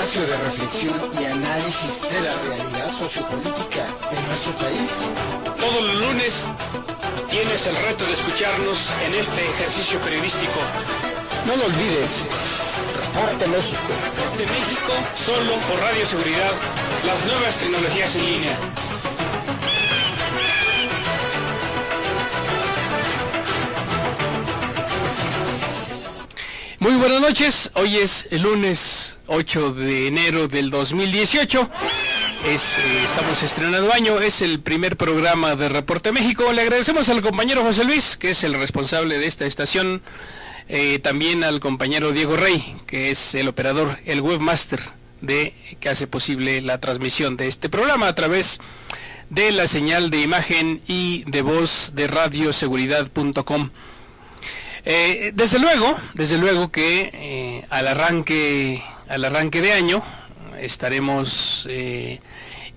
espacio de reflexión y análisis de la realidad sociopolítica de nuestro país. Todos los lunes tienes el reto de escucharnos en este ejercicio periodístico. No lo olvides, Reporte México. Reporte México, solo por Radio Seguridad, las nuevas tecnologías en línea. Muy buenas noches, hoy es el lunes 8 de enero del 2018, estamos estrenando año, es el primer programa de Reporte México. Le agradecemos al compañero José Luis, que es el responsable de esta estación, también al compañero Diego Rey, que es el operador, el webmaster que hace posible la transmisión de este programa a través de la señal de imagen y de voz de radioseguridad.com. Desde luego que al arranque de año estaremos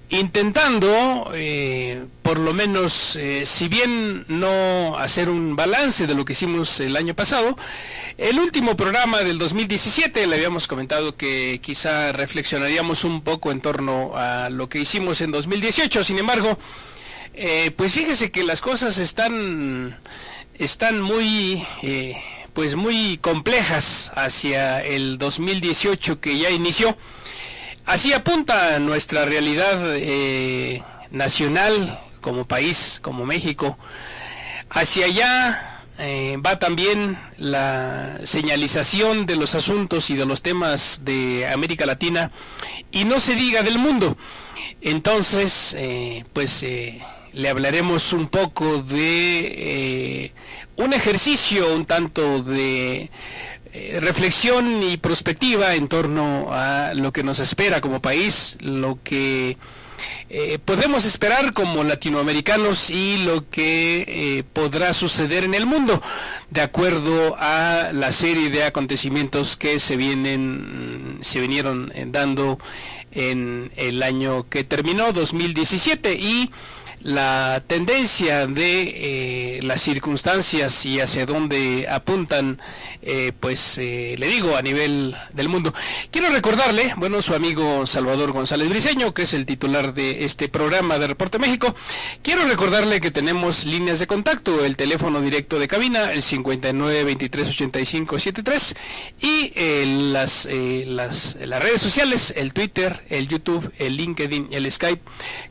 intentando, por lo menos, si bien no hacer un balance de lo que hicimos el año pasado, el último programa del 2017 le habíamos comentado que quizá reflexionaríamos un poco en torno a lo que hicimos en 2018. Sin embargo, pues fíjese que las cosas están muy muy complejas hacia el 2018 que ya inició. Así apunta nuestra realidad nacional como país, como México. Hacia allá va también la señalización de los asuntos y de los temas de América Latina, y no se diga del mundo. Entonces, le hablaremos un poco de un ejercicio un tanto de reflexión y perspectiva en torno a lo que nos espera como país, lo que podemos esperar como latinoamericanos y lo que podrá suceder en el mundo, de acuerdo a la serie de acontecimientos que se vinieron dando en el año que terminó, 2017, y la tendencia de las circunstancias y hacia dónde apuntan, le digo, a nivel del mundo. Quiero recordarle, su amigo Salvador González Briceño, que es el titular de este programa de Reporte México, quiero recordarle que tenemos líneas de contacto, el teléfono directo de cabina, el 59 23 85 73, y las redes sociales, el Twitter, el YouTube, el LinkedIn, el Skype,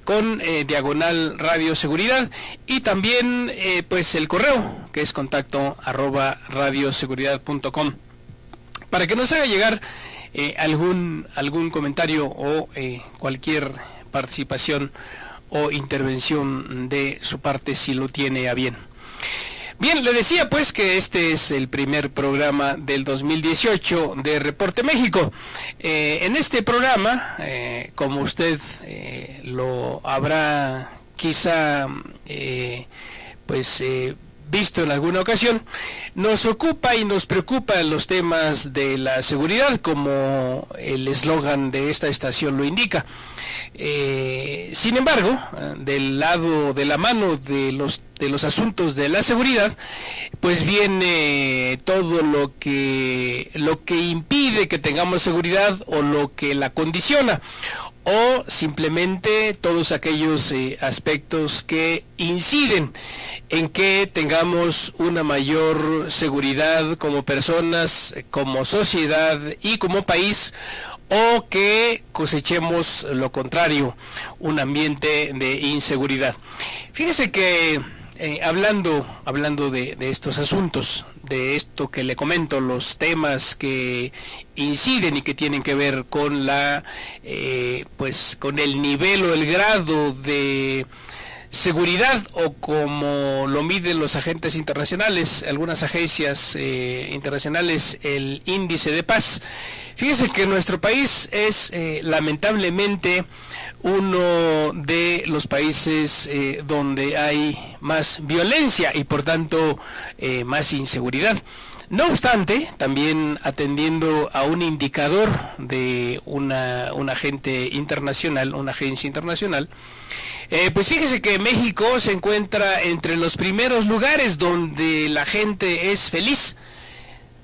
con diagonal Radio Seguridad, y también el correo, que es contacto@radioseguridad.com, para que nos haga llegar algún comentario o cualquier participación o intervención de su parte, si lo tiene a bien. Bien, le decía que este es el primer programa del 2018 de Reporte México. En este programa, como usted lo habrá quizá visto en alguna ocasión, nos ocupa y nos preocupa los temas de la seguridad, como el eslogan de esta estación lo indica. Sin embargo, del lado de la mano de los asuntos de la seguridad, viene todo lo que impide que tengamos seguridad, o lo que la condiciona, o simplemente todos aquellos aspectos que inciden en que tengamos una mayor seguridad como personas, como sociedad y como país, o que cosechemos lo contrario, un ambiente de inseguridad. Fíjese que hablando de estos asuntos, de esto que le comento, los temas que inciden y que tienen que ver con con el nivel o el grado de seguridad, o como lo miden los agentes internacionales, algunas agencias internacionales, el índice de paz. Fíjese que nuestro país es lamentablemente uno de los países donde hay más violencia y por tanto más inseguridad. No obstante, también atendiendo a un indicador de una agencia internacional, fíjese que México se encuentra entre los primeros lugares donde la gente es feliz.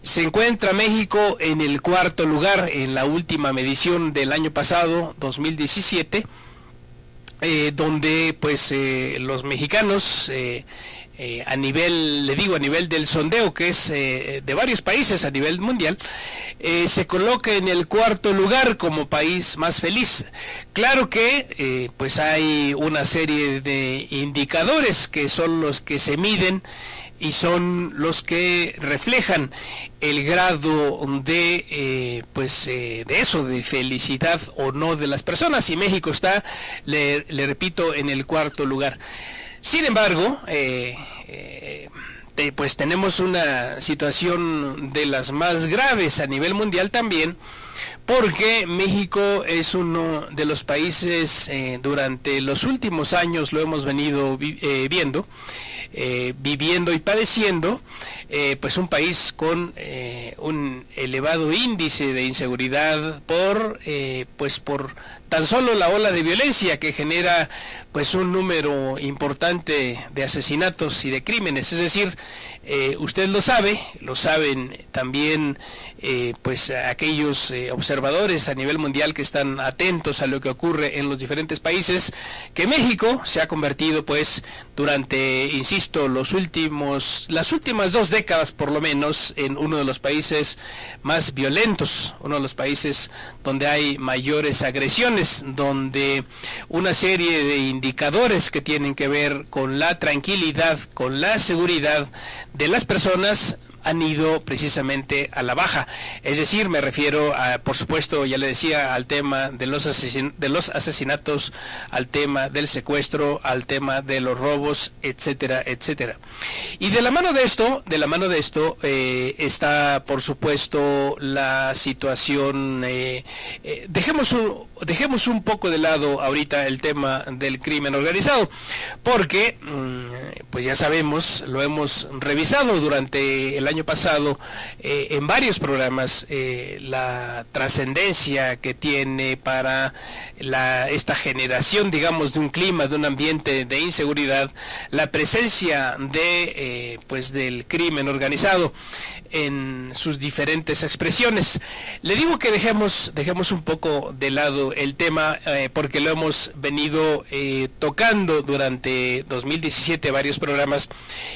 Se encuentra México en el cuarto lugar en la última medición del año pasado, 2017, donde pues los mexicanos a nivel, a nivel del sondeo, que es de varios países a nivel mundial, se coloca en el cuarto lugar como país más feliz. Claro que pues hay una serie de indicadores que son los que se miden y son los que reflejan el grado de de eso, de felicidad o no de las personas, y México está, le repito, en el cuarto lugar. Sin embargo, pues tenemos una situación de las más graves a nivel mundial también, porque México es uno de los países, durante los últimos años lo hemos venido viviendo y padeciendo, pues un país con un elevado índice de inseguridad por tan solo la ola de violencia que genera pues un número importante de asesinatos y de crímenes. Es decir, usted lo sabe, lo saben también pues aquellos observadores a nivel mundial que están atentos a lo que ocurre en los diferentes países, que México se ha convertido pues durante, insisto, las últimas 2 décadas por lo menos, en uno de los países más violentos, uno de los países donde hay mayores agresiones, donde una serie de indicadores que tienen que ver con la tranquilidad, con la seguridad de las personas han ido precisamente a la baja. Es decir, me refiero a, por supuesto, ya le decía, al tema de los asesinatos, al tema del secuestro, al tema de los robos, etcétera, etcétera. Y de la mano de esto está, por supuesto, la situación. Dejemos un poco de lado ahorita el tema del crimen organizado, porque pues ya sabemos, lo hemos revisado durante el año pasado en varios programas, la trascendencia que tiene para esta generación, digamos, de un clima, de un ambiente de inseguridad, la presencia de del crimen organizado en sus diferentes expresiones. Le digo que dejemos un poco de lado el tema, porque lo hemos venido tocando durante 2017 varios programas,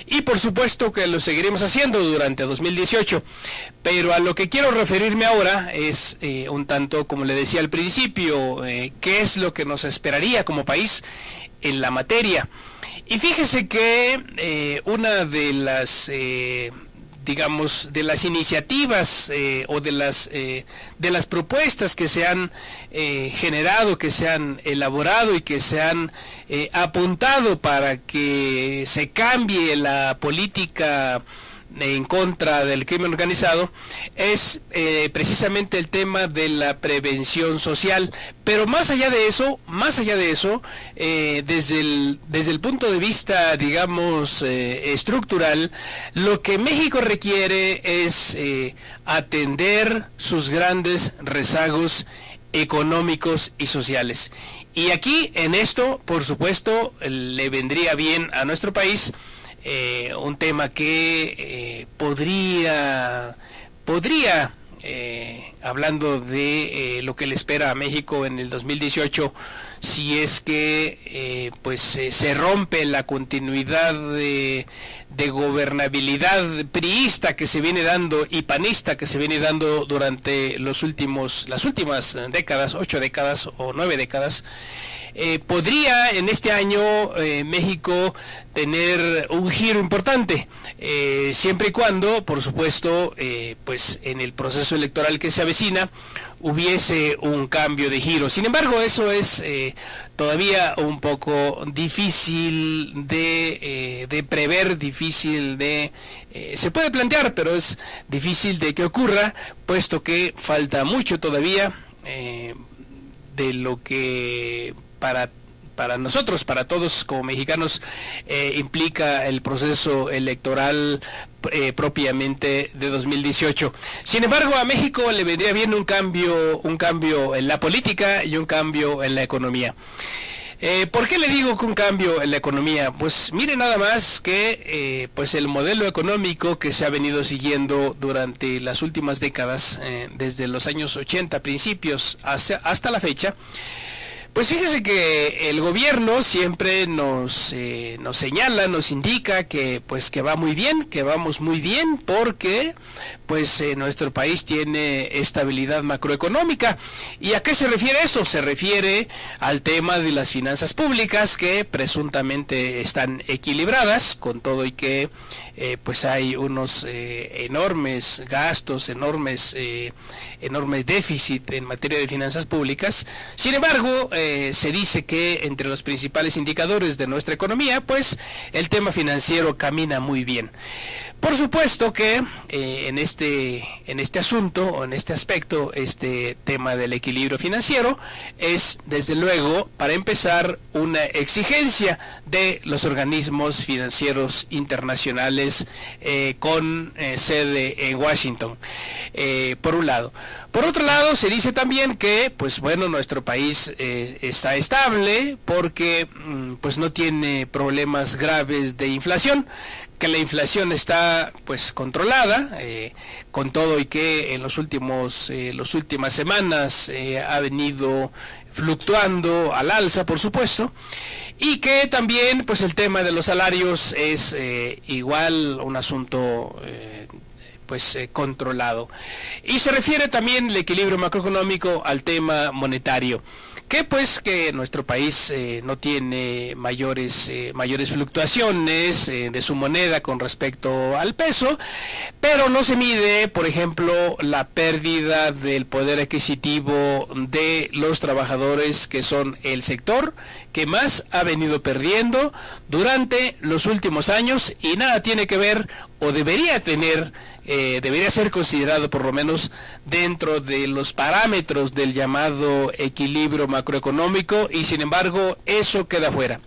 y por supuesto que lo seguiremos haciendo durante 2018, pero a lo que quiero referirme ahora es un tanto, como le decía al principio, qué es lo que nos esperaría como país en la materia. Y fíjese que una de las digamos, de las iniciativas o de las propuestas que se han generado, que se han elaborado y que se han apuntado para que se cambie la política en contra del crimen organizado, es precisamente el tema de la prevención social. Pero más allá de eso, desde el punto de vista, digamos, estructural, lo que México requiere es atender sus grandes rezagos económicos y sociales. Y aquí, en esto, por supuesto, le vendría bien a nuestro país un tema que podría hablando de lo que le espera a México en el 2018, si es que se rompe la continuidad de gobernabilidad priista que se viene dando y panista que se viene dando durante las últimas décadas, 8 décadas o 9 décadas. Podría en este año México tener un giro importante, siempre y cuando, por supuesto, en el proceso electoral que se avecina hubiese un cambio de giro. Sin embargo, eso es todavía un poco difícil de prever, difícil se puede plantear, pero es difícil de que ocurra, puesto que falta mucho todavía de lo que para nosotros, para todos como mexicanos, implica el proceso electoral propiamente de 2018. Sin embargo, a México le vendría bien un cambio en la política y un cambio en la economía. ¿Por qué le digo que un cambio en la economía? Pues mire nada más que pues el modelo económico que se ha venido siguiendo durante las últimas décadas, desde los años 80 principios hasta la fecha. Pues fíjese que el gobierno siempre nos señala, nos indica que pues que va muy bien, que vamos muy bien, porque pues nuestro país tiene estabilidad macroeconómica. ¿Y a qué se refiere eso? Se refiere al tema de las finanzas públicas, que presuntamente están equilibradas, con todo y que pues hay unos enormes gastos, enormes déficit en materia de finanzas públicas. Sin embargo, se dice que entre los principales indicadores de nuestra economía, pues el tema financiero camina muy bien. Por supuesto que en este asunto, o en este aspecto, este tema del equilibrio financiero es, desde luego, para empezar, una exigencia de los organismos financieros internacionales con sede en Washington, por un lado. Por otro lado, se dice también que, pues bueno, nuestro país está estable porque pues no tiene problemas graves de inflación, que la inflación está pues controlada, con todo y que en las últimas semanas ha venido fluctuando al alza, por supuesto, y que también pues el tema de los salarios es igual un asunto controlado. Y se refiere también el equilibrio macroeconómico al tema monetario, que nuestro país no tiene mayores fluctuaciones de su moneda con respecto al peso, pero no se mide, por ejemplo, la pérdida del poder adquisitivo de los trabajadores, que son el sector que más ha venido perdiendo durante los últimos años, y nada tiene que ver, o debería ser considerado por lo menos dentro de los parámetros del llamado equilibrio macroeconómico, y sin embargo eso queda fuera.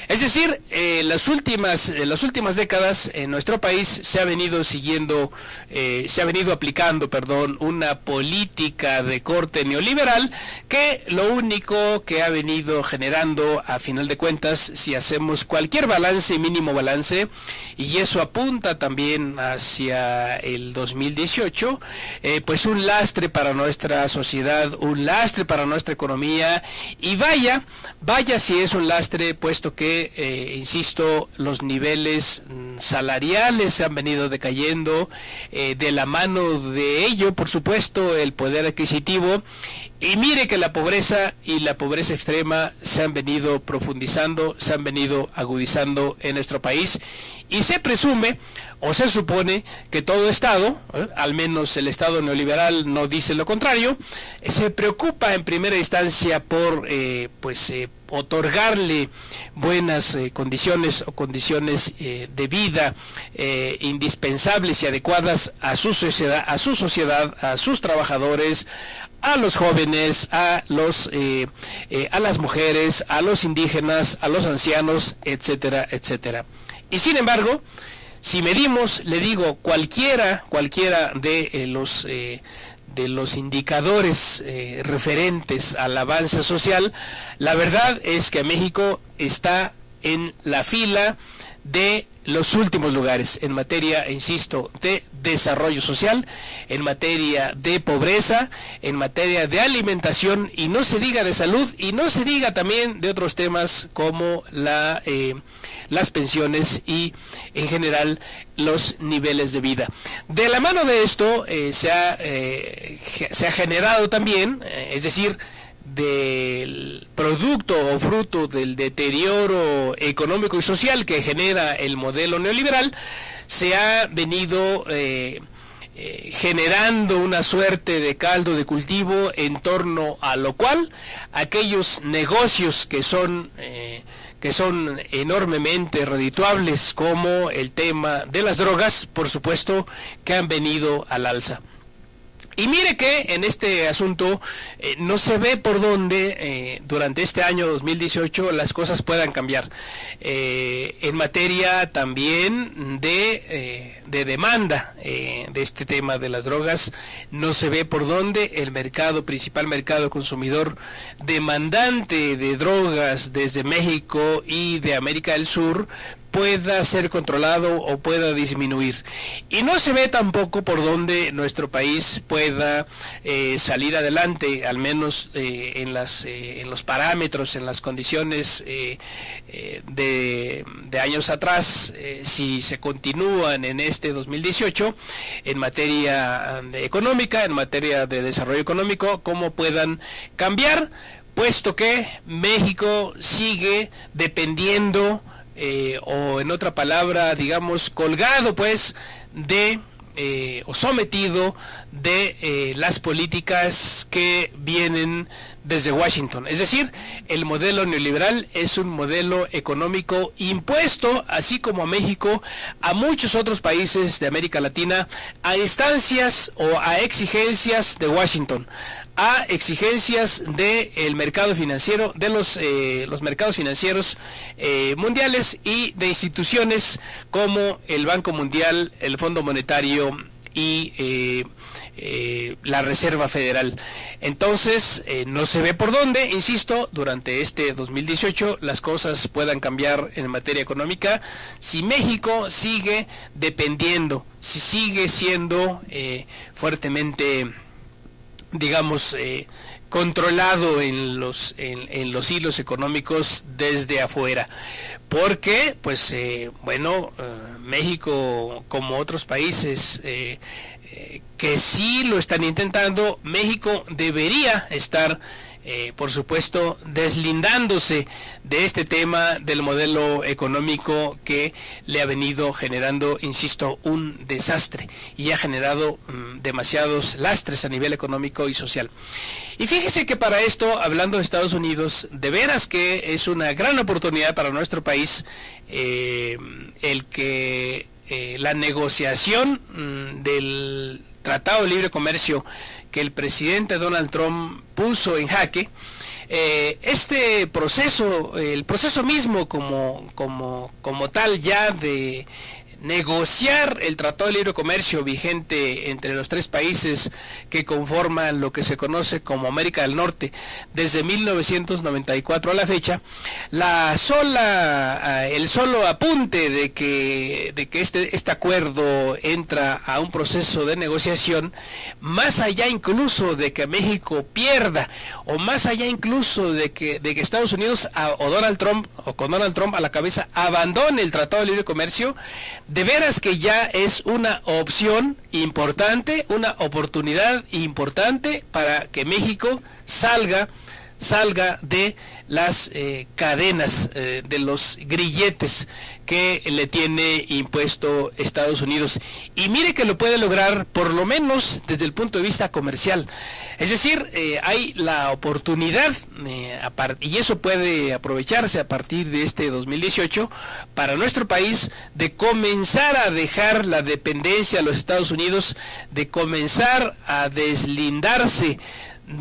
Es decir, las últimas décadas en nuestro país se ha venido aplicando, una política de corte neoliberal, que lo único que ha venido generando, a final de cuentas, si hacemos cualquier balance, mínimo balance, y eso apunta también hacia el 2018, pues un lastre para nuestra sociedad, un lastre para nuestra economía, y vaya si es un lastre, puesto que insisto, los niveles salariales se han venido decayendo, de la mano de ello, por supuesto, el poder adquisitivo, y mire que la pobreza y la pobreza extrema se han venido profundizando, se han venido agudizando en nuestro país, y se presume o se supone que todo Estado, al menos el Estado neoliberal no dice lo contrario, se preocupa en primera instancia por otorgarle buenas condiciones de vida indispensables y adecuadas a su sociedad, a sus trabajadores, a los jóvenes, a las mujeres, a los indígenas, a los ancianos, etcétera, etcétera. Y sin embargo, si medimos, le digo, cualquiera de los indicadores referentes al avance social, la verdad es que México está en la fila de los últimos lugares en materia, insisto, de desarrollo social, en materia de pobreza, en materia de alimentación, y no se diga de salud, y no se diga también de otros temas como las pensiones y en general los niveles de vida. De la mano de esto se ha generado también, es decir, del producto o fruto del deterioro económico y social que genera el modelo neoliberal, se ha venido generando una suerte de caldo de cultivo, en torno a lo cual aquellos negocios que son enormemente redituables, como el tema de las drogas, por supuesto, que han venido al alza. Y mire que en este asunto no se ve por dónde durante este año 2018 las cosas puedan cambiar. En materia también de demanda de este tema de las drogas, no se ve por dónde el principal mercado consumidor demandante de drogas desde México y de América del Sur pueda ser controlado o pueda disminuir. Y no se ve tampoco por dónde nuestro país pueda salir adelante, al menos en los parámetros, en las condiciones de años atrás, si se continúan en este 2018, en materia económica, en materia de desarrollo económico, cómo puedan cambiar, puesto que México sigue dependiendo o en otra palabra, digamos, colgado pues de o sometido de las políticas que vienen desde Washington. Es decir, el modelo neoliberal es un modelo económico impuesto, así como a México, a muchos otros países de América Latina, a instancias o a exigencias de Washington, a exigencias del mercado financiero, de los mercados financieros mundiales y de instituciones como el Banco Mundial, el Fondo Monetario y la Reserva Federal. Entonces, no se ve por dónde, insisto, durante este 2018 las cosas puedan cambiar en materia económica si México sigue dependiendo, si sigue siendo fuertemente, digamos, controlado en los hilos económicos desde afuera, porque pues México, como otros países que sí lo están intentando, México debería estar por supuesto deslindándose de este tema del modelo económico que le ha venido generando, insisto, un desastre y ha generado demasiados lastres a nivel económico y social. Y fíjese que para esto, hablando de Estados Unidos, de veras que es una gran oportunidad para nuestro país el que la negociación del Tratado de Libre Comercio que el presidente Donald Trump puso en jaque, este proceso, el proceso mismo como tal ya de negociar el Tratado de Libre Comercio vigente entre los tres países que conforman lo que se conoce como América del Norte desde 1994 a la fecha, el solo apunte de que este acuerdo entra a un proceso de negociación, más allá incluso de que México pierda, o más allá incluso de que Estados Unidos con Donald Trump a la cabeza abandone el Tratado de Libre Comercio, de veras que ya es una opción importante, una oportunidad importante para que México salga de las cadenas, de los grilletes que le tiene impuesto Estados Unidos. Y mire que lo puede lograr por lo menos desde el punto de vista comercial. Es decir, hay la oportunidad, y eso puede aprovecharse a partir de este 2018, para nuestro país de comenzar a dejar la dependencia a los Estados Unidos, de comenzar a deslindarse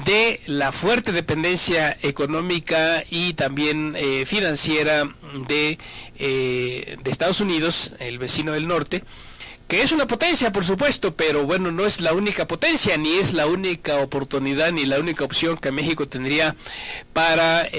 de la fuerte dependencia económica y también financiera de Estados Unidos, el vecino del norte, que es una potencia, por supuesto, pero bueno, no es la única potencia, ni es la única oportunidad, ni la única opción que México tendría para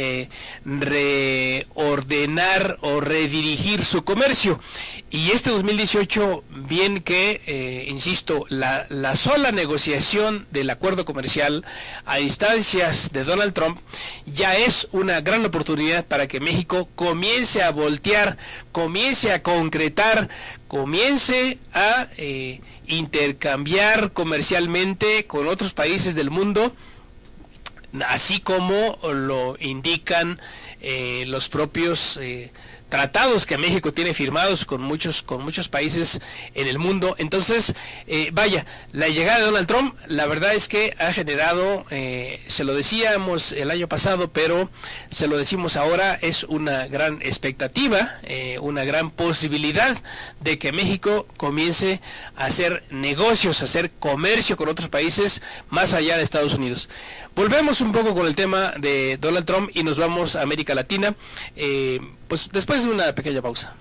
reordenar o redirigir su comercio. Y este 2018, bien que, insisto, la sola negociación del acuerdo comercial a instancias de Donald Trump ya es una gran oportunidad para que México comience a voltear, comience a concretar, comience a intercambiar comercialmente con otros países del mundo, así como lo indican los propios tratados que México tiene firmados con muchos países en el mundo. Entonces, vaya, la llegada de Donald Trump, la verdad es que ha generado, se lo decíamos el año pasado, pero se lo decimos ahora, es una gran expectativa, una gran posibilidad de que México comience a hacer negocios, a hacer comercio con otros países más allá de Estados Unidos. Volvemos un poco con el tema de Donald Trump y nos vamos a América Latina, pues después de una pequeña pausa.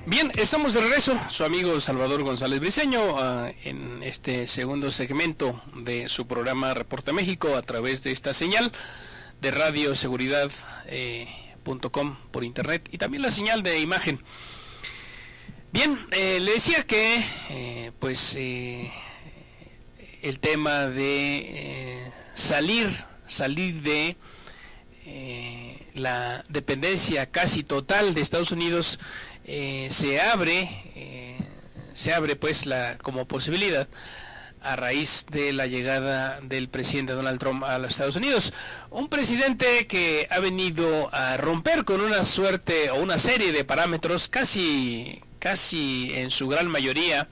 Bien, estamos de regreso, su amigo Salvador González Briceño, en este segundo segmento de su programa Reporte México a través de esta señal de radioseguridad.com por internet y también la señal de imagen. Bien, le decía que el tema de salir de la dependencia casi total de Estados Unidos se abre pues como posibilidad a raíz de la llegada del presidente Donald Trump a los Estados Unidos, un presidente que ha venido a romper con una suerte o una serie de parámetros casi en su gran mayoría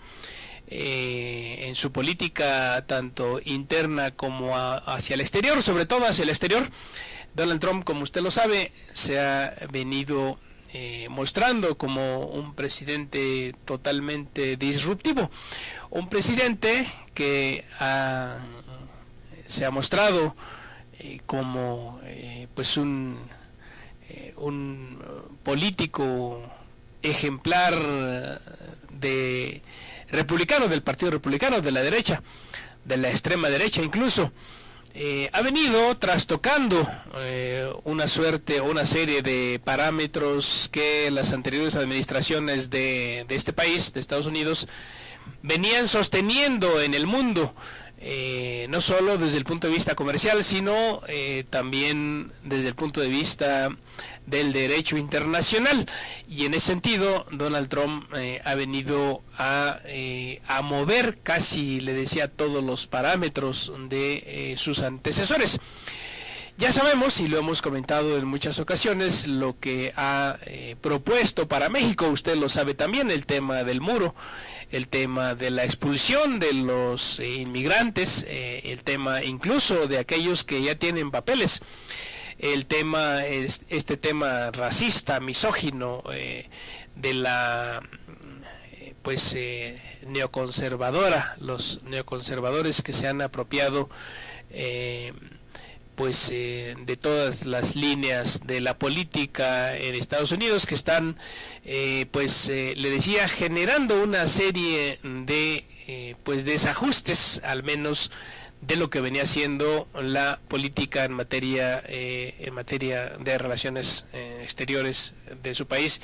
en su política tanto interna como hacia el exterior, sobre todo hacia el exterior. Donald Trump, como usted lo sabe, se ha venido mostrando como un presidente totalmente disruptivo, un presidente que se ha mostrado como pues un político ejemplar de republicano, del Partido Republicano, de la derecha, de la extrema derecha incluso. Ha venido trastocando una serie de parámetros que las anteriores administraciones de este país, de Estados Unidos, venían sosteniendo en el mundo. no solo desde el punto de vista comercial, sino también desde el punto de vista del derecho internacional. Y en ese sentido, Donald Trump ha venido a mover casi, le decía, todos los parámetros de sus antecesores. Ya sabemos, y lo hemos comentado en muchas ocasiones, lo que ha propuesto para México. Usted lo sabe también, el tema del muro, el tema de la expulsión de los inmigrantes, el tema incluso de aquellos que ya tienen papeles, el tema, este tema racista, misógino, de la neoconservadora, los neoconservadores que se han apropiado de todas las líneas de la política en Estados Unidos, que están le decía, generando una serie de desajustes, al menos de lo que venía siendo la política en materia de relaciones exteriores de su país.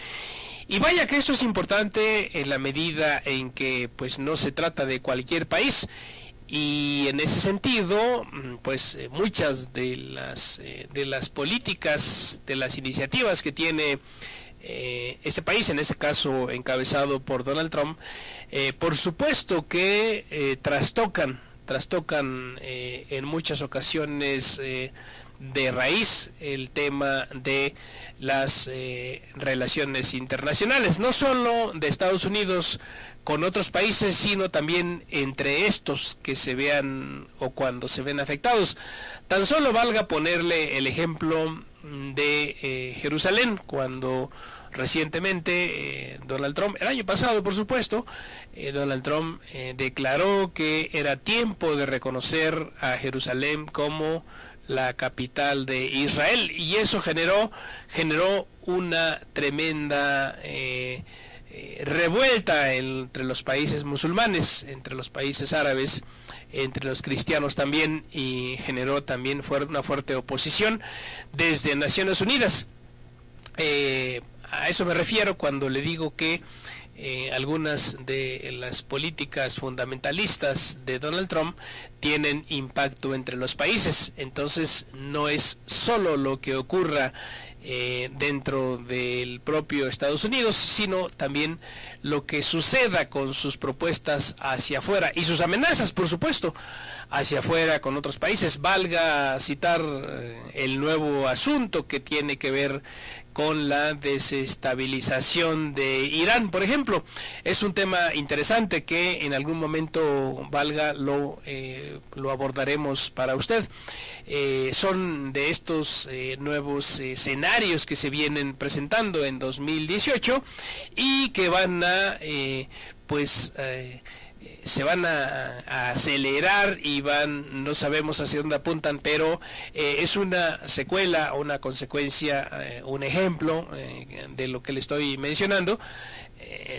Y vaya que esto es importante en la medida en que pues no se trata de cualquier país. Y en ese sentido, muchas de las políticas, de las iniciativas que tiene ese país, en este caso encabezado por Donald Trump, por supuesto que trastocan en muchas ocasiones de raíz el tema de las relaciones internacionales, no solo de Estados Unidos con otros países, sino también entre estos que se vean o cuando se ven afectados. Tan solo valga ponerle el ejemplo de Jerusalén, cuando recientemente Donald Trump, el año pasado por supuesto, Donald Trump declaró que era tiempo de reconocer a Jerusalén como la capital de Israel, y eso generó una tremenda revuelta entre los países musulmanes, entre los países árabes, entre los cristianos también, y generó también una fuerte oposición desde Naciones Unidas. A eso me refiero cuando le digo que algunas de las políticas fundamentalistas de Donald Trump tienen impacto entre los países. Entonces no es solo lo que ocurra dentro del propio Estados Unidos, sino también lo que suceda con sus propuestas hacia afuera y sus amenazas, por supuesto, hacia afuera con otros países. Valga citar el nuevo asunto que tiene que ver con la desestabilización de Irán, por ejemplo. Es un tema interesante que en algún momento, lo abordaremos para usted. Son de estos nuevos escenarios que se vienen presentando en 2018 y que van a se van a acelerar y no sabemos hacia dónde apuntan, pero es una secuela, una consecuencia, un ejemplo de lo que le estoy mencionando,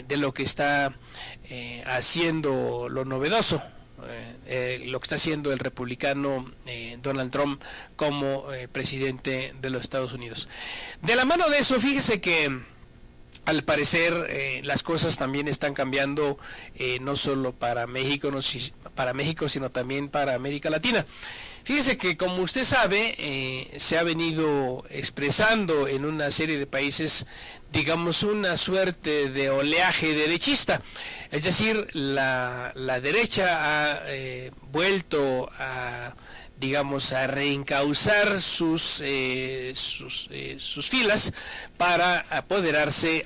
de lo que está haciendo lo novedoso, lo que está haciendo el republicano Donald Trump como presidente de los Estados Unidos. De la mano de eso, fíjese que al parecer las cosas también están cambiando, no solo para México, sino también para América Latina. Fíjese que, como usted sabe, se ha venido expresando en una serie de países, digamos, una suerte de oleaje derechista. Es decir, la derecha ha vuelto a reencauzar sus filas para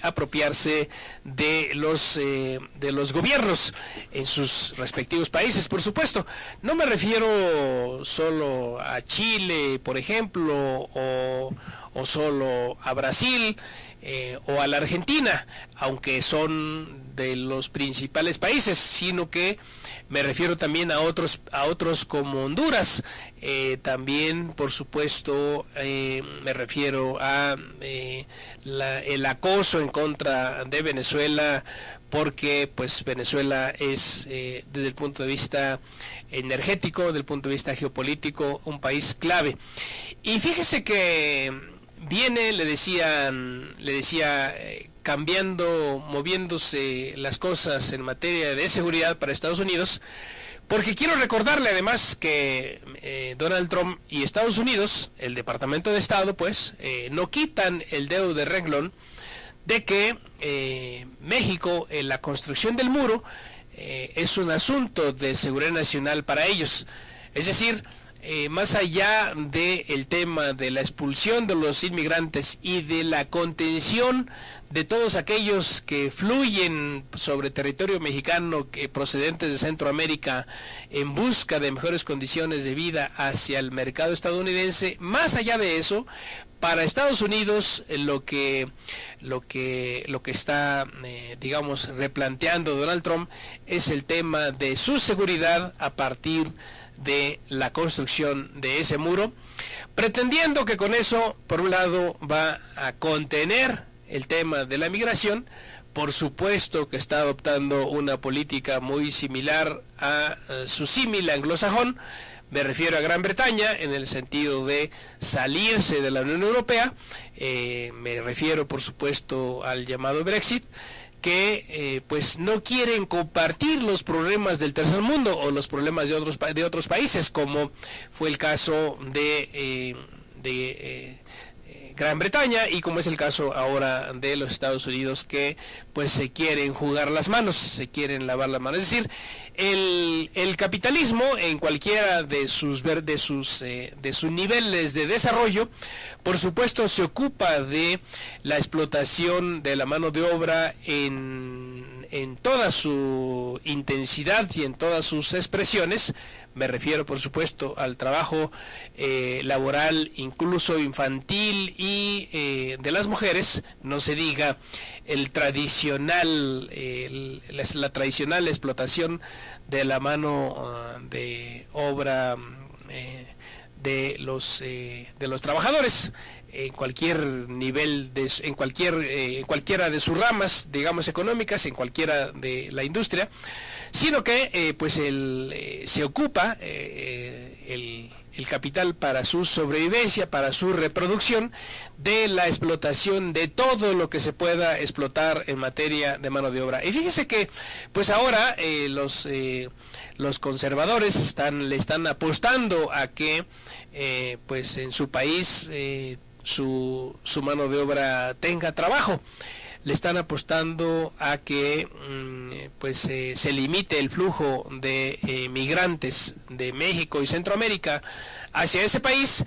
apropiarse de los gobiernos en sus respectivos países, por supuesto. No me refiero solo a Chile, por ejemplo, o solo a Brasil, o a la Argentina, aunque son de los principales países, sino que me refiero también a otros como Honduras. También, por supuesto, me refiero a el acoso en contra de Venezuela, porque pues Venezuela es, desde el punto de vista energético, desde el punto de vista geopolítico, un país clave. Y fíjese que viene, le decía moviéndose las cosas en materia de seguridad para Estados Unidos, porque quiero recordarle además que Donald Trump y Estados Unidos, el Departamento de Estado, pues, no quitan el dedo de renglón de que México, en la construcción del muro, es un asunto de seguridad nacional para ellos. Es decir, más allá del tema de la expulsión de los inmigrantes y de la contención de todos aquellos que fluyen sobre territorio mexicano procedentes de Centroamérica en busca de mejores condiciones de vida hacia el mercado estadounidense, más allá de eso, para Estados Unidos lo que está digamos replanteando Donald Trump es el tema de su seguridad a partir de la construcción de ese muro, pretendiendo que con eso, por un lado, va a contener el tema de la migración. Por supuesto que está adoptando una política muy similar a su símil anglosajón. Me refiero a Gran Bretaña en el sentido de salirse de la Unión Europea. Me refiero, por supuesto, al llamado Brexit, que pues no quieren compartir los problemas del tercer mundo o los problemas de otros países, como fue el caso de Gran Bretaña y como es el caso ahora de los Estados Unidos, que pues se quieren jugar las manos, se quieren lavar las manos. Es decir, el capitalismo en cualquiera de sus niveles de desarrollo, por supuesto se ocupa de la explotación de la mano de obra en toda su intensidad y en todas sus expresiones. Me refiero, por supuesto, al trabajo laboral, incluso infantil y de las mujeres. No se diga la tradicional explotación de la mano de obra de los trabajadores en cualquier nivel, en cualquiera de sus ramas, digamos, económicas, en cualquiera de la industria, sino que pues se ocupa el capital para su sobrevivencia, para su reproducción, de la explotación de todo lo que se pueda explotar en materia de mano de obra. Y fíjese que pues ahora los conservadores le están apostando a que pues en su país su mano de obra tenga trabajo. Le están apostando a que pues se limite el flujo de migrantes de México y Centroamérica hacia ese país,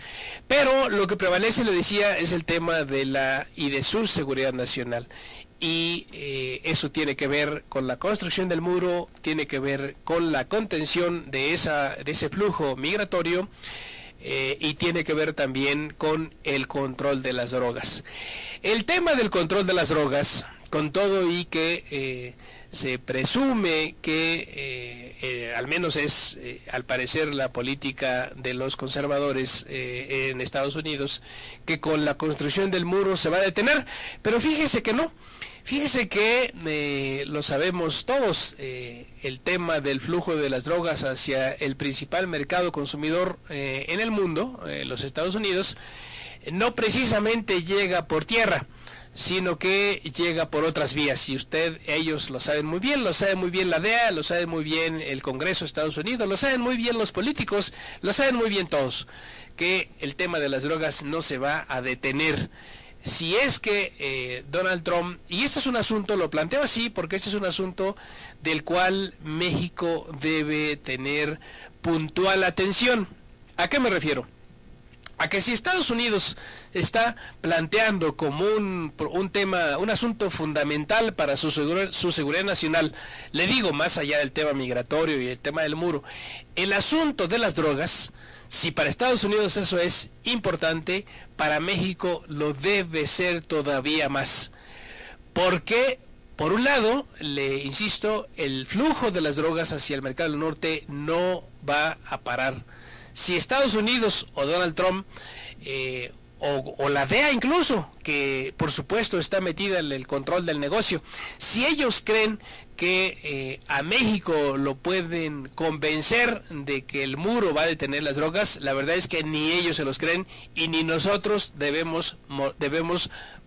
pero lo que prevalece, le decía, es el tema de su seguridad nacional. Y eso tiene que ver con la construcción del muro, tiene que ver con la contención de ese flujo migratorio, y tiene que ver también con el control de las drogas. El tema del control de las drogas, con todo y que se presume que al menos es al parecer la política de los conservadores en Estados Unidos, que con la construcción del muro se va a detener, pero fíjese que no. Fíjese que lo sabemos todos, el tema del flujo de las drogas hacia el principal mercado consumidor en el mundo, los Estados Unidos, no precisamente llega por tierra, sino que llega por otras vías. Y ellos lo saben muy bien, lo sabe muy bien la DEA, lo sabe muy bien el Congreso de Estados Unidos, lo saben muy bien los políticos, lo saben muy bien todos, que el tema de las drogas no se va a detener. Si es que Donald Trump, y este es un asunto, lo planteo así porque este es un asunto del cual México debe tener puntual atención. ¿A qué me refiero? A que si Estados Unidos está planteando como un tema, un asunto fundamental para su seguridad nacional, le digo, más allá del tema migratorio y el tema del muro, el asunto de las drogas, si para Estados Unidos eso es importante, para México lo debe ser todavía más. Porque, por un lado, le insisto, el flujo de las drogas hacia el mercado del norte no va a parar. Si Estados Unidos o Donald Trump o la DEA incluso que por supuesto está metida en el control del negocio. Si ellos creen que a México lo pueden convencer de que el muro va a detener las drogas, la verdad es que ni ellos se los creen y ni nosotros debemos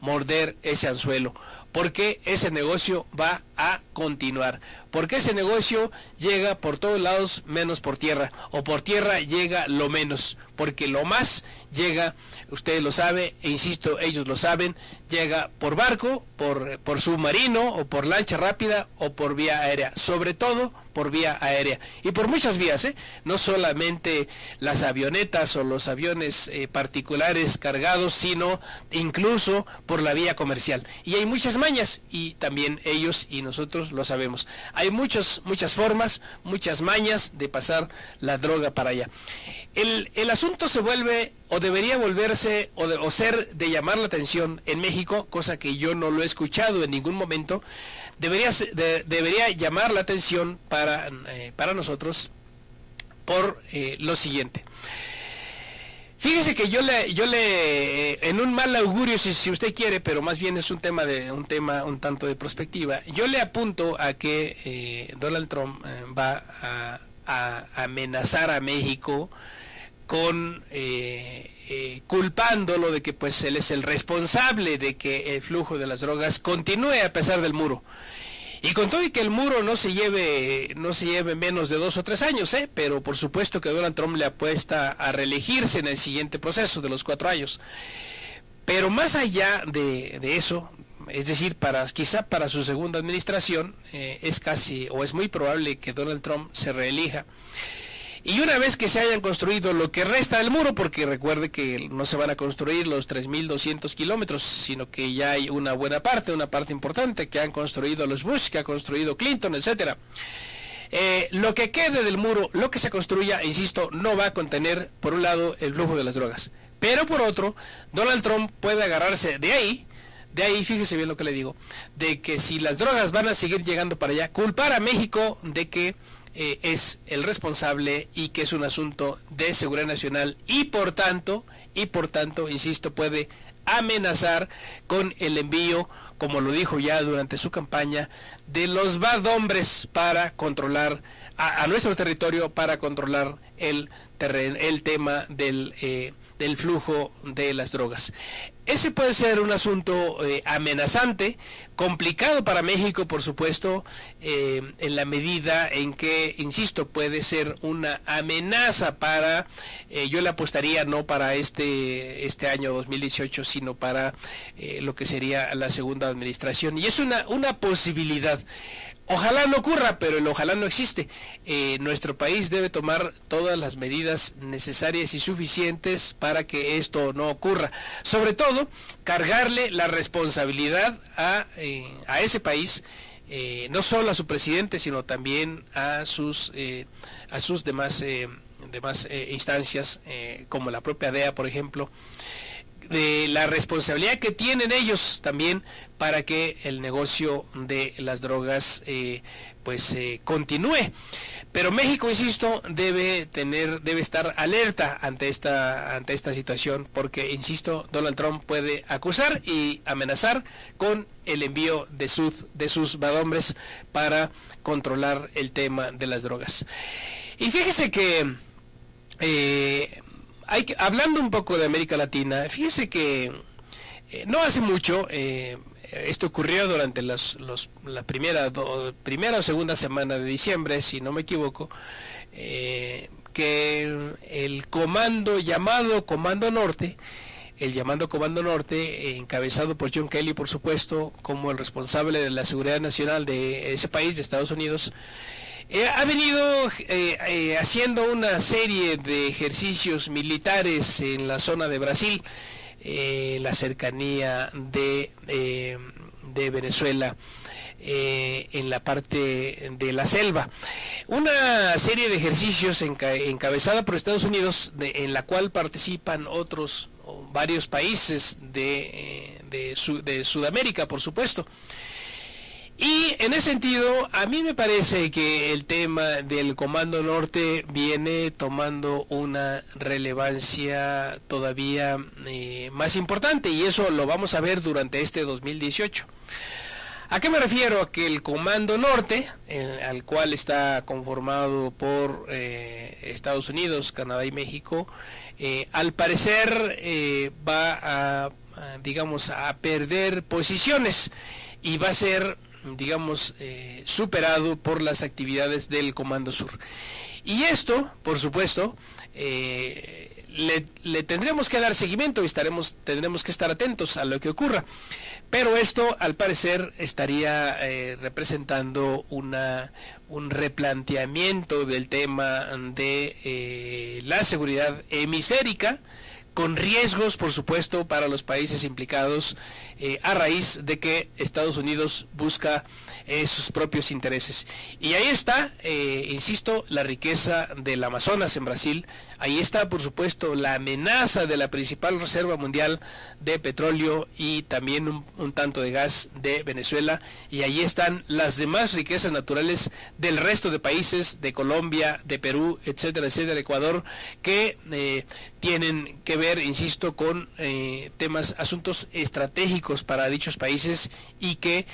morder ese anzuelo, porque ese negocio va a continuar, porque ese negocio llega por todos lados menos por tierra, o por tierra llega lo menos, porque lo más llega, ustedes lo saben, e insisto, ellos lo saben, llega por barco, por submarino, o por lancha rápida, o por vía aérea, sobre todo por vía aérea, y por muchas vías, no solamente las avionetas o los aviones particulares cargados, sino incluso por la vía comercial, y hay muchas mañas, y también ellos y nosotros lo sabemos, hay muchas formas, muchas mañas de pasar la droga para allá. El asunto se vuelve, o debería volverse, o ser de llamar la atención en México, cosa que yo no lo he escuchado en ningún momento, debería llamar la atención para nosotros por lo siguiente. Fíjese que yo le en un mal augurio, si usted quiere, pero más bien es un tema un tanto de perspectiva, yo le apunto a que Donald Trump va a amenazar a México con culpándolo de que pues él es el responsable de que el flujo de las drogas continúe a pesar del muro. Y con todo y que el muro no se lleve menos de 2 o 3 años, pero por supuesto que Donald Trump le apuesta a reelegirse en el siguiente proceso de los 4 años. Pero más allá de eso, es decir, quizá para su segunda administración, es muy probable que Donald Trump se reelija. Y una vez que se hayan construido lo que resta del muro, porque recuerde que no se van a construir los 3.200 kilómetros, sino que ya hay una parte importante que han construido los Bush, que ha construido Clinton, etcétera. Lo que quede del muro, lo que se construya, insisto, no va a contener, por un lado, el flujo de las drogas. Pero por otro, Donald Trump puede agarrarse de ahí, fíjese bien lo que le digo, de que si las drogas van a seguir llegando para allá, culpar a México de que es el responsable y que es un asunto de seguridad nacional y por tanto, insisto, puede amenazar con el envío, como lo dijo ya durante su campaña, de los bad hombres para controlar a nuestro territorio, para controlar el tema del flujo de las drogas. Ese puede ser un asunto amenazante, complicado para México, por supuesto, en la medida en que, insisto, puede ser una amenaza para, yo le apostaría no para este año 2018, sino para lo que sería la segunda administración. Y es una posibilidad. Ojalá no ocurra, pero el ojalá no existe. Nuestro país debe tomar todas las medidas necesarias y suficientes para que esto no ocurra. Sobre todo, cargarle la responsabilidad a ese país, no solo a su presidente, sino también a sus demás instancias, como la propia DEA, por ejemplo, de la responsabilidad que tienen ellos también para que el negocio de las drogas continúe. Pero México, insisto, debe estar alerta ante esta situación, porque, insisto, Donald Trump puede acusar y amenazar con el envío de sus badhombres para controlar el tema de las drogas. Y fíjese que hablando un poco de América Latina, fíjese que no hace mucho, esto ocurrió durante la primera o segunda semana de diciembre, si no me equivoco, que el llamado Comando Norte, encabezado por John Kelly, por supuesto, como el responsable de la seguridad nacional de ese país, de Estados Unidos, ha venido haciendo una serie de ejercicios militares en la zona de Brasil, la cercanía de Venezuela, en la parte de la selva. Una serie de ejercicios encabezada por Estados Unidos, en la cual participan varios países de Sudamérica, por supuesto. Y en ese sentido, a mí me parece que el tema del Comando Norte viene tomando una relevancia todavía más importante, y eso lo vamos a ver durante este 2018. ¿A qué me refiero? A que el Comando Norte, al cual está conformado por Estados Unidos, Canadá y México, al parecer va a perder posiciones y va a ser, digamos, superado por las actividades del Comando Sur. Y esto, por supuesto, le tendremos que dar seguimiento y tendremos que estar atentos a lo que ocurra. Pero esto, al parecer, estaría representando un replanteamiento del tema de la seguridad hemisférica, con riesgos, por supuesto, para los países implicados, a raíz de que Estados Unidos busca sus propios intereses. Y ahí está, insisto, la riqueza del Amazonas en Brasil. Ahí está, por supuesto, la amenaza de la principal reserva mundial de petróleo y también un tanto de gas de Venezuela. Y ahí están las demás riquezas naturales del resto de países, de Colombia, de Perú, etcétera, etcétera, Ecuador, que tienen que ver, insisto, con asuntos estratégicos para dichos países y que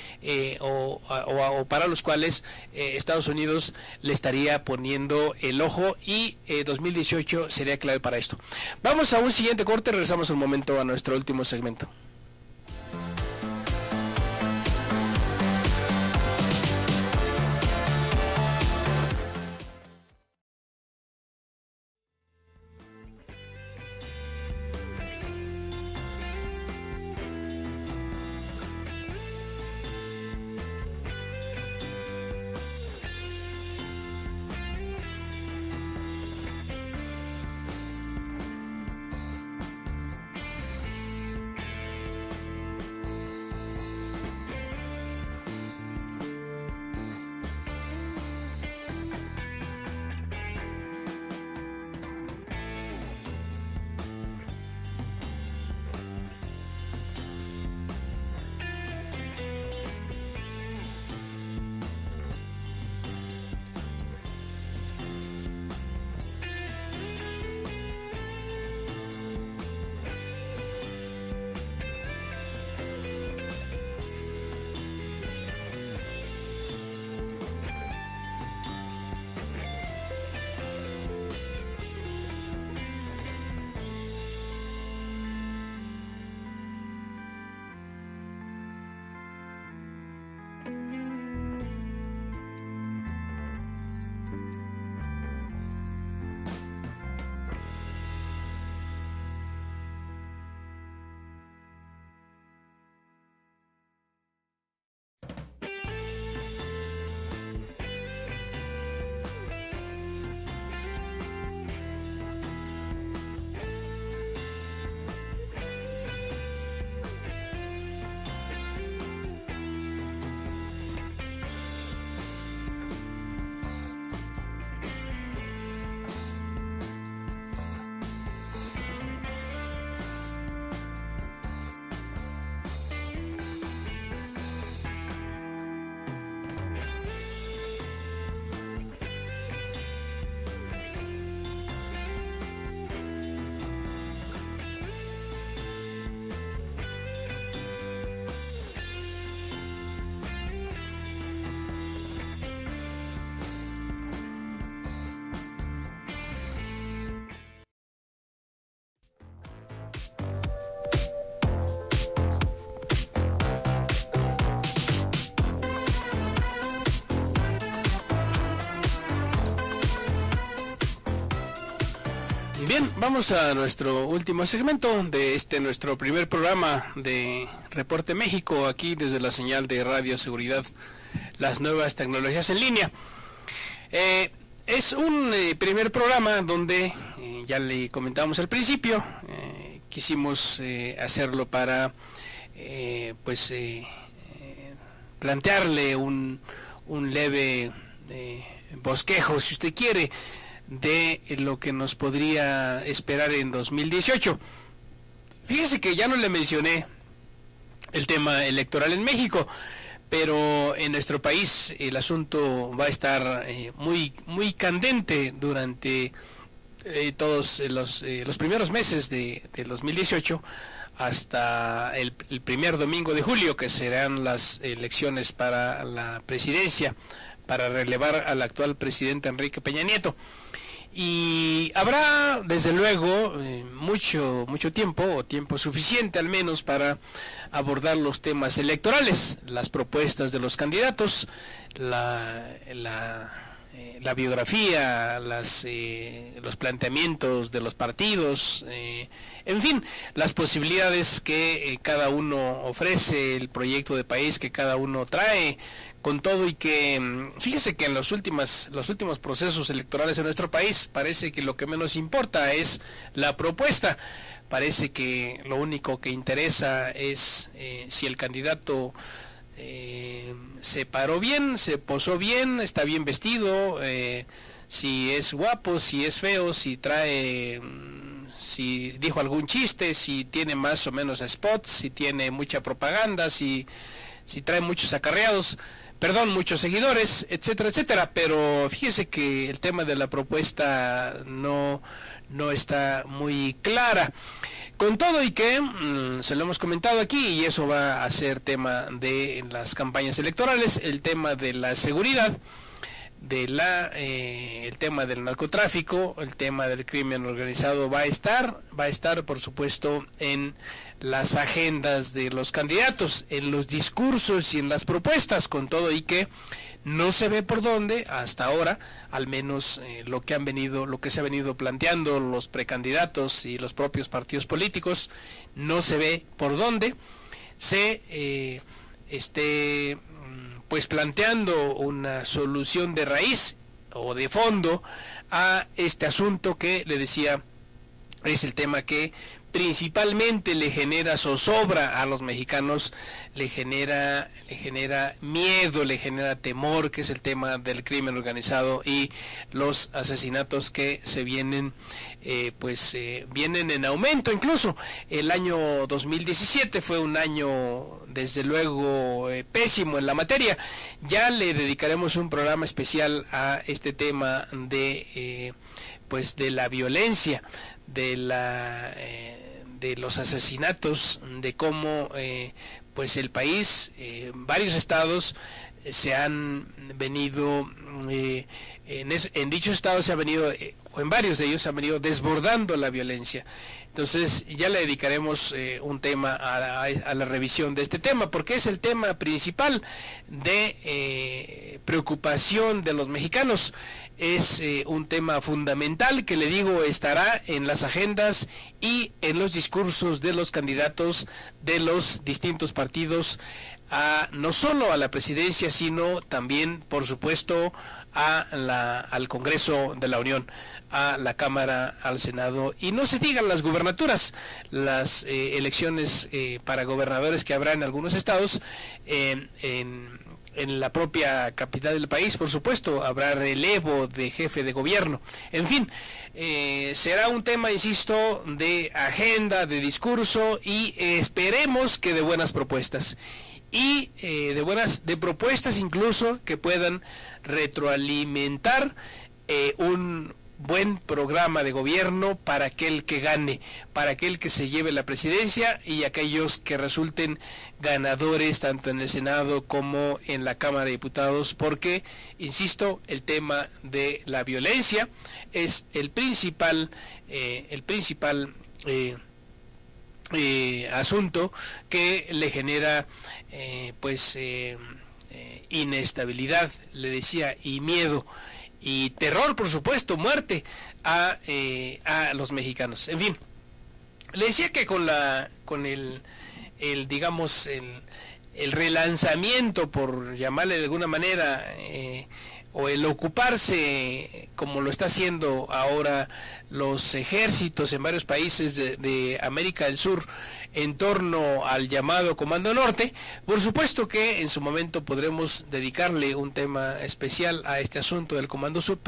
o para los cuales Estados Unidos le estaría poniendo el ojo, y 2018 sería clave para esto. Vamos a un siguiente corte, regresamos un momento a nuestro último segmento. Bien, vamos a nuestro último segmento de nuestro primer programa de Reporte México, aquí desde la señal de Radio Seguridad, las nuevas tecnologías en línea. Es un primer programa donde, ya le comentamos al principio, quisimos hacerlo para plantearle un leve bosquejo, si usted quiere, de lo que nos podría esperar en 2018. Fíjese que ya no le mencioné el tema electoral en México, pero en nuestro país el asunto va a estar muy candente durante todos los primeros meses del 2018 hasta el primer domingo de julio, que serán las elecciones para la presidencia, para relevar al actual presidente Enrique Peña Nieto. Y habrá desde luego mucho tiempo, o tiempo suficiente al menos, para abordar los temas electorales, las propuestas de los candidatos, la biografía, los planteamientos de los partidos, en fin, las posibilidades que cada uno ofrece, el proyecto de país que cada uno trae, con todo y que fíjese que en los últimos procesos electorales en nuestro país parece que lo que menos importa es la propuesta. Parece que lo único que interesa es si el candidato se paró bien, se posó bien, está bien vestido, si es guapo, si es feo, si dijo algún chiste, si tiene más o menos spots, si tiene mucha propaganda, si trae muchos muchos seguidores, etcétera, etcétera. Pero fíjese que el tema de la propuesta no está muy clara. Con todo y que se lo hemos comentado aquí, y eso va a ser tema de las campañas electorales, el tema de la seguridad, el tema del narcotráfico, el tema del crimen organizado va a estar por supuesto en las agendas de los candidatos, en los discursos y en las propuestas, con todo y que no se ve por dónde hasta ahora, al menos lo que se ha venido planteando los precandidatos y los propios partidos políticos, no se ve por dónde se esté pues planteando una solución de raíz o de fondo a este asunto que le decía es el tema que principalmente le genera zozobra a los mexicanos, le genera miedo, le genera temor, que es el tema del crimen organizado y los asesinatos que se vienen vienen en aumento. Incluso el año 2017 fue un año desde luego pésimo en la materia. Ya le dedicaremos un programa especial a este tema de la violencia, de los asesinatos, de cómo el país, varios estados se han venido en dichos estados se ha venido o en varios de ellos se ha venido desbordando la violencia. Entonces ya le dedicaremos un tema a la revisión de este tema, porque es el tema principal de preocupación de los mexicanos. Es un tema fundamental que, le digo, estará en las agendas y en los discursos de los candidatos de los distintos partidos, no solo a la presidencia, sino también, por supuesto, al Congreso de la Unión, a la Cámara, al Senado, y no se digan las gubernaturas, las elecciones para gobernadores que habrá en algunos estados, en la propia capital del país, por supuesto, habrá relevo de jefe de gobierno. En fin, será un tema, insisto, de agenda, de discurso, y esperemos que de buenas propuestas. Y de propuestas incluso que puedan retroalimentar un buen programa de gobierno para aquel que gane, para aquel que se lleve la presidencia, y aquellos que resulten ganadores tanto en el Senado como en la Cámara de Diputados, porque, insisto, el tema de la violencia es el principal asunto que le genera inestabilidad, le decía, y miedo y terror, por supuesto, muerte a los mexicanos. En fin, le decía que con el relanzamiento, por llamarle de alguna manera, o el ocuparse, como lo está haciendo ahora los ejércitos en varios países de América del Sur, en torno al llamado Comando Norte, por supuesto que en su momento podremos dedicarle un tema especial a este asunto del Comando Sur,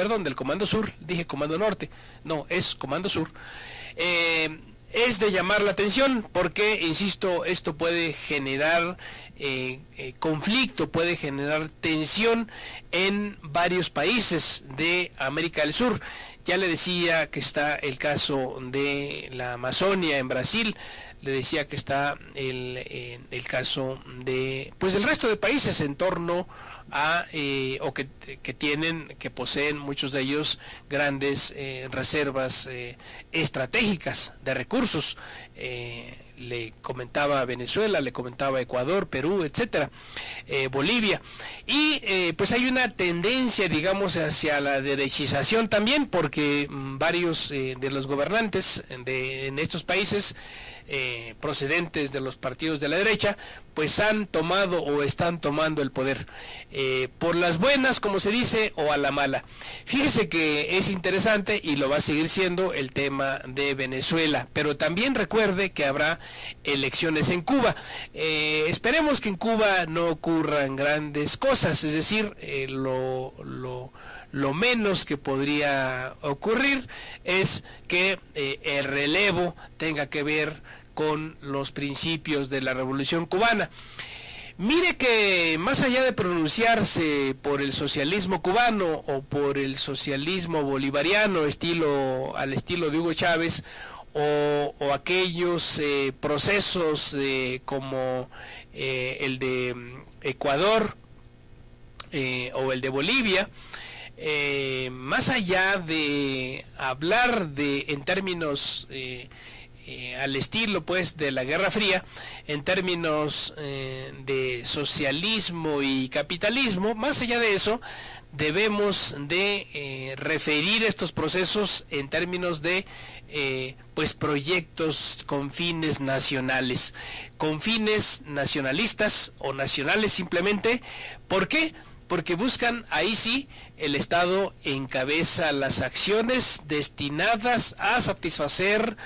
dije Comando Norte, no, es Comando Sur. es de llamar la atención porque, insisto, esto puede generar conflicto, puede generar tensión en varios países de América del Sur. Ya le decía que está el caso de la Amazonia en Brasil, le decía que está el caso de pues el resto de países en torno a o que poseen muchos de ellos grandes reservas estratégicas de recursos. Le comentaba Venezuela, le comentaba Ecuador, Perú, etcétera, Bolivia, y pues hay una tendencia, digamos, hacia la derechización también, porque varios de los gobernantes en estos países procedentes de los partidos de la derecha, pues han tomado o están tomando el poder, por las buenas, como se dice, o a la mala. Fíjese que es interesante y lo va a seguir siendo el tema de Venezuela, pero también recuerde que habrá elecciones en Cuba. Esperemos que en Cuba no ocurran grandes cosas, es decir, lo menos que podría ocurrir es que el relevo tenga que ver con los principios de la Revolución Cubana. Mire que más allá de pronunciarse por el socialismo cubano o por el socialismo bolivariano al estilo de Hugo Chávez, o aquellos procesos como el de Ecuador o el de Bolivia, más allá de hablar en términos al estilo pues de la Guerra Fría, en términos de socialismo y capitalismo, más allá de eso debemos de referir estos procesos en términos de pues proyectos con fines nacionales, con fines nacionalistas o nacionales simplemente. ¿Por qué? Porque buscan, ahí sí, el Estado encabeza las acciones destinadas a satisfacer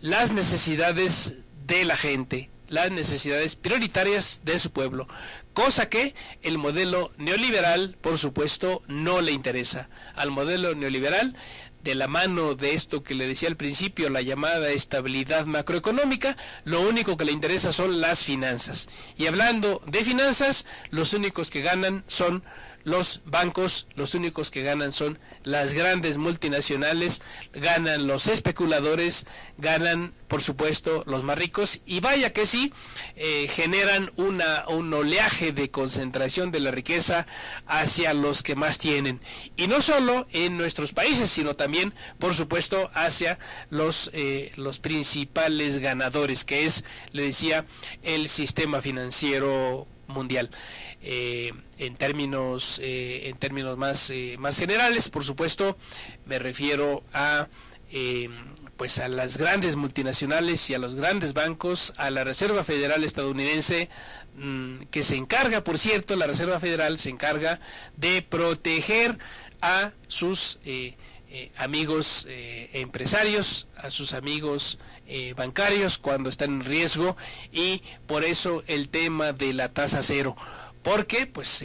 las necesidades de la gente, las necesidades prioritarias de su pueblo, cosa que el modelo neoliberal, por supuesto, no le interesa. Al modelo neoliberal, de la mano de esto que le decía al principio, la llamada estabilidad macroeconómica, lo único que le interesa son las finanzas. Y hablando de finanzas, los únicos que ganan son los bancos, los únicos que ganan son las grandes multinacionales, ganan los especuladores, ganan por supuesto los más ricos, y vaya que sí, generan un oleaje de concentración de la riqueza hacia los que más tienen, y no solo en nuestros países, sino también por supuesto hacia los principales ganadores, que es, le decía, el sistema financiero mundial. En términos más generales, por supuesto, me refiero a pues a las grandes multinacionales y a los grandes bancos, a la Reserva Federal estadounidense, que se encarga, por cierto, la Reserva Federal se encarga de proteger a sus amigos empresarios, a sus amigos bancarios cuando están en riesgo, y por eso el tema de la tasa cero, porque pues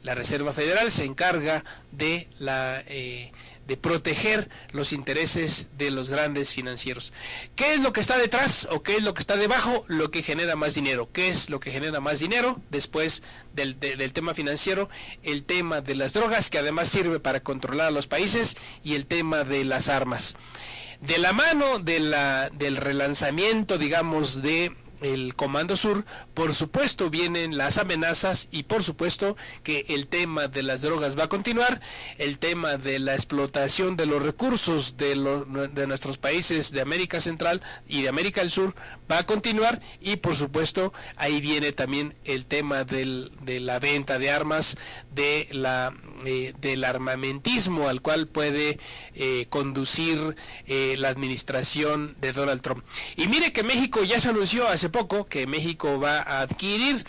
la Reserva Federal se encarga de proteger los intereses de los grandes financieros. ¿Qué es lo que está detrás o qué es lo que está debajo? Lo que genera más dinero. ¿Qué es lo que genera más dinero después del tema financiero? El tema de las drogas, que además sirve para controlar a los países, y el tema de las armas. De la mano del relanzamiento, digamos, de el Comando Sur, por supuesto vienen las amenazas, y por supuesto que el tema de las drogas va a continuar, el tema de la explotación de los recursos de nuestros países de América Central y de América del Sur va a continuar, y por supuesto ahí viene también el tema de la venta de armas, del armamentismo al cual puede conducir la administración de Donald Trump. Y mire que México ya se anunció hace poco que México va a adquirir,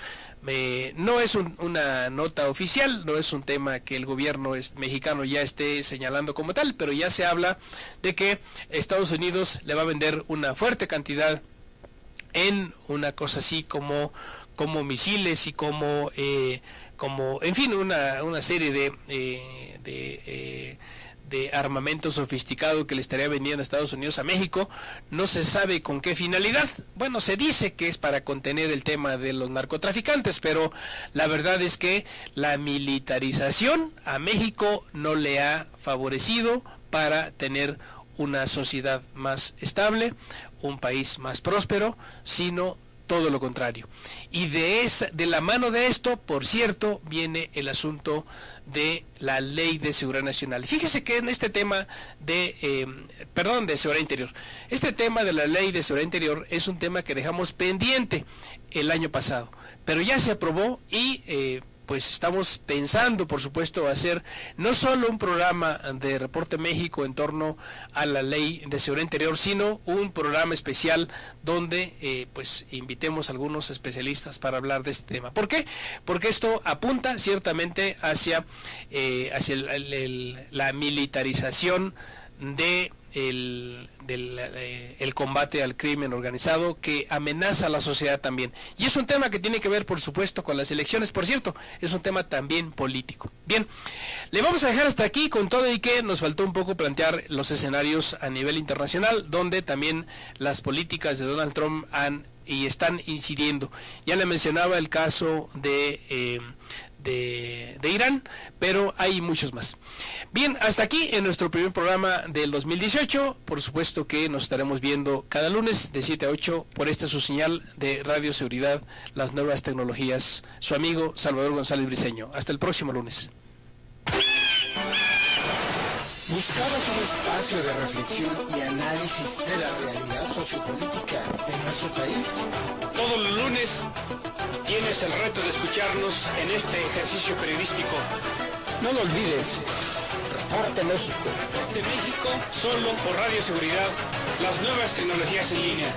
no es una nota oficial, no es un tema que el gobierno mexicano ya esté señalando como tal, pero ya se habla de que Estados Unidos le va a vender una fuerte cantidad en una cosa así como misiles y como en fin, una serie de armamento sofisticado que le estaría vendiendo Estados Unidos a México. No se sabe con qué finalidad. Bueno, se dice que es para contener el tema de los narcotraficantes, pero la verdad es que la militarización a México no le ha favorecido para tener una sociedad más estable, un país más próspero, sino todo lo contrario. Y de la mano de esto, por cierto, viene el asunto de la Ley de Seguridad Nacional. Fíjese que en este tema de Seguridad Interior, este tema de la Ley de Seguridad Interior es un tema que dejamos pendiente el año pasado, pero ya se aprobó y pues estamos pensando, por supuesto, hacer no solo un programa de Reporte México en torno a la Ley de Seguridad Interior, sino un programa especial donde pues invitemos a algunos especialistas para hablar de este tema. ¿Por qué? Porque esto apunta ciertamente hacia la militarización del combate al crimen organizado, que amenaza a la sociedad también. Y es un tema que tiene que ver, por supuesto, con las elecciones. Por cierto, es un tema también político. Bien, le vamos a dejar hasta aquí con todo y que nos faltó un poco plantear los escenarios a nivel internacional, donde también las políticas de Donald Trump están incidiendo. Ya le mencionaba el caso de Irán, pero hay muchos más. Bien, hasta aquí en nuestro primer programa del 2018. Por supuesto que nos estaremos viendo cada lunes de 7 a 8 por esta su señal de Radio Seguridad, las nuevas tecnologías. Su amigo Salvador González Briceño. Hasta el próximo lunes. ¿Buscabas un espacio de reflexión y análisis de la realidad sociopolítica de nuestro país? Todos los lunes tienes el reto de escucharnos en este ejercicio periodístico. No lo olvides. Reporte México. Reporte México, solo por Radio Seguridad, las nuevas tecnologías en línea.